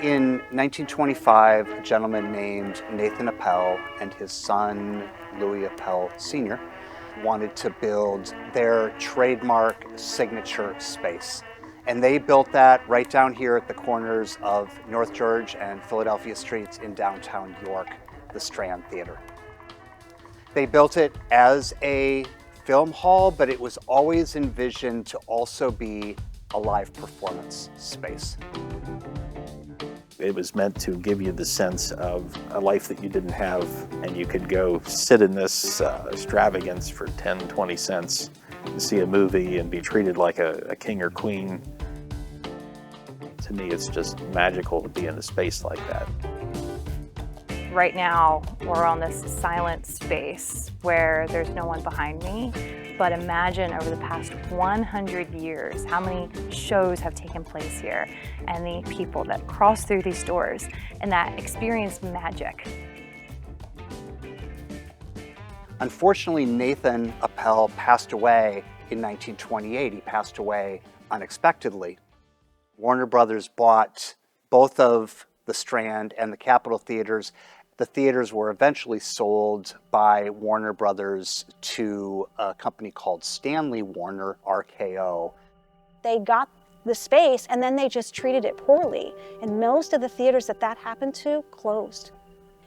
In 1925, a gentleman named Nathan Appell and his son, Louis Appell Sr., wanted to build their trademark signature space. And they built that right down here at the corners of North George and Philadelphia Streets in downtown York, the Strand Theatre. They built it as a film hall, but it was always envisioned to also be a live performance space. It was meant to give you the sense of a life that you didn't have, and you could go sit in this extravagance for 10, 20 cents and see a movie and be treated like a king or queen. To me, it's just magical to be in a space like that. Right now, we're on this silent space where there's no one behind me. But imagine over the past 100 years, how many shows have taken place here and the people that cross through these doors and that experience magic. Unfortunately, Nathan Appell passed away in 1928. He passed away unexpectedly. Warner Brothers bought both of the Strand and the Capitol theaters. The theaters were eventually sold by Warner Brothers to a company called Stanley Warner, RKO. They got the space and then they just treated it poorly. And most of the theaters that happened to closed.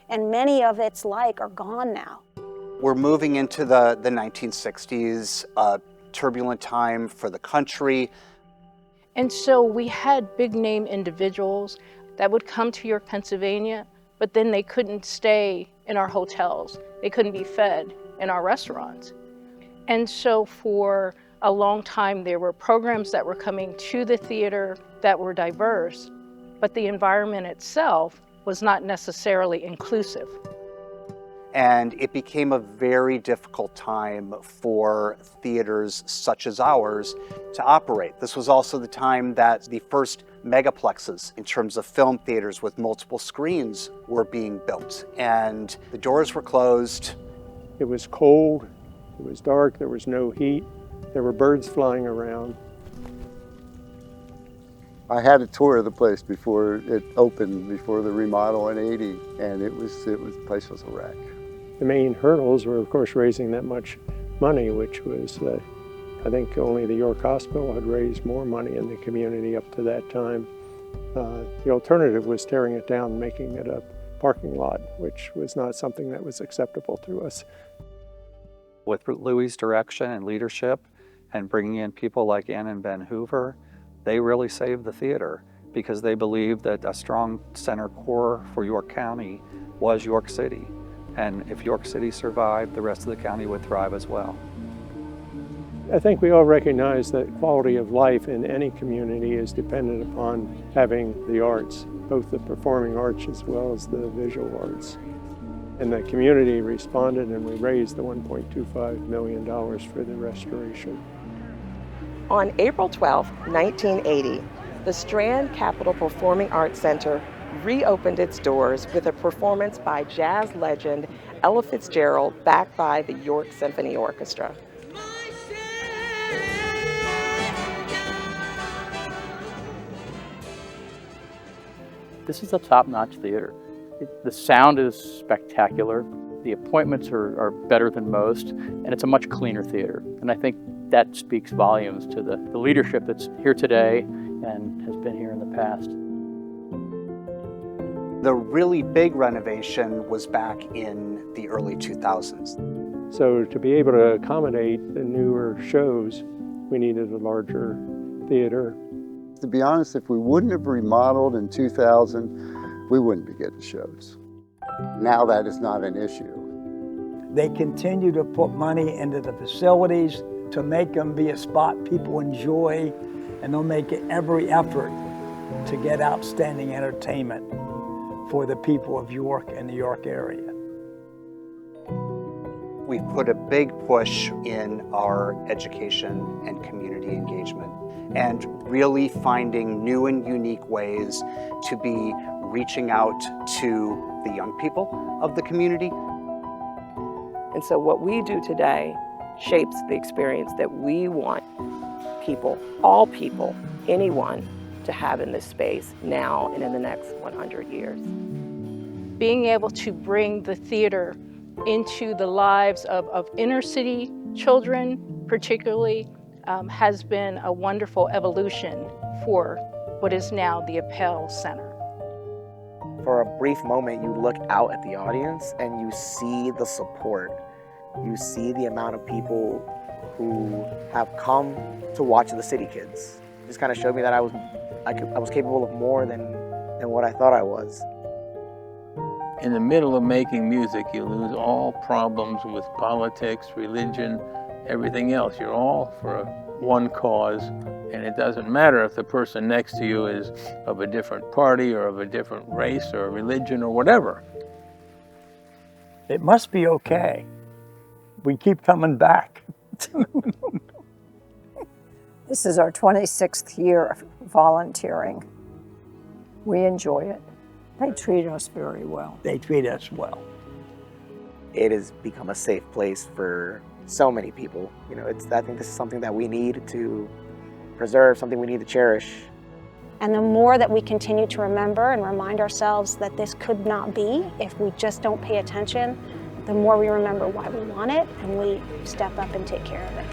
And many of its like are gone now. We're moving into the 1960s, a turbulent time for the country. And so we had big name individuals that would come to York, Pennsylvania, but then they couldn't stay in our hotels. They couldn't be fed in our restaurants. And so for a long time, there were programs that were coming to the theater that were diverse, but the environment itself was not necessarily inclusive. And it became a very difficult time for theaters such as ours to operate. This was also the time that the first megaplexes in terms of film theaters with multiple screens were being built, and the doors were closed. It was cold, it was dark, there was no heat, there were birds flying around. I had a tour of the place before it opened, before the remodel in '80, and the place was a wreck. The main hurdles were, of course, raising that much money, which was, I think only the York Hospital had raised more money in the community up to that time. The alternative was tearing it down and making it a parking lot, which was not something that was acceptable to us. With Louis' direction and leadership and bringing in people like Ann and Ben Hoover, they really saved the theater because they believed that a strong center core for York County was York City. And if York City survived, the rest of the county would thrive as well. I think we all recognize that quality of life in any community is dependent upon having the arts, both the performing arts as well as the visual arts. And the community responded, and we raised the $1.25 million for the restoration. On April 12, 1980, the Strand Capitol Performing Arts Center reopened its doors with a performance by jazz legend Ella Fitzgerald, backed by the York Symphony Orchestra. This is a top-notch theater. The sound is spectacular. The appointments are better than most, and it's a much cleaner theater. And I think that speaks volumes to the leadership that's here today and has been here in the past. The really big renovation was back in the early 2000s. So to be able to accommodate the newer shows, we needed a larger theater. To be honest, if we wouldn't have remodeled in 2000, we wouldn't be getting shows. Now that is not an issue. They continue to put money into the facilities to make them be a spot people enjoy, and they'll make every effort to get outstanding entertainment for the people of York and the York area. We've put a big push in our education and community engagement, and really finding new and unique ways to be reaching out to the young people of the community. And so what we do today shapes the experience that we want people, all people, anyone, to have in this space now and in the next 100 years. Being able to bring the theater into the lives of inner city children particularly has been a wonderful evolution for what is now the Appell Center. For a brief moment, you look out at the audience and you see the support. You see the amount of people who have come to watch the City Kids. It just kind of showed me that I was capable of more than what I thought I was. In the middle of making music, you lose all problems with politics, religion, everything else. You're all for one cause, and it doesn't matter if the person next to you is of a different party or of a different race or religion or whatever. It must be okay. We keep coming back. This is our 26th year of volunteering. We enjoy it. They treat us very well. They treat us well. It has become a safe place for so many people. You know, I think this is something that we need to preserve, something we need to cherish. And the more that we continue to remember and remind ourselves that this could not be if we just don't pay attention, the more we remember why we want it and we step up and take care of it.